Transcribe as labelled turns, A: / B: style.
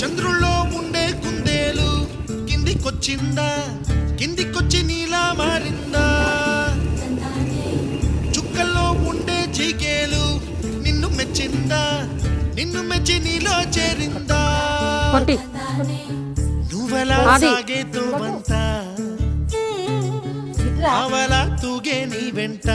A: చంద్రుల్లో ఉండే కుందేలు కిందికొచ్చిందా, కిందికొచ్చి నీలా మారిందా? చుక్కల్లో ఉండే జీకేలు నిన్ను మెచ్చిందా, నిన్ను మెచ్చి నీలో చేరిందా? నువ్వలా సాగే తోవంతా అవలా తూగే నీ వెంట.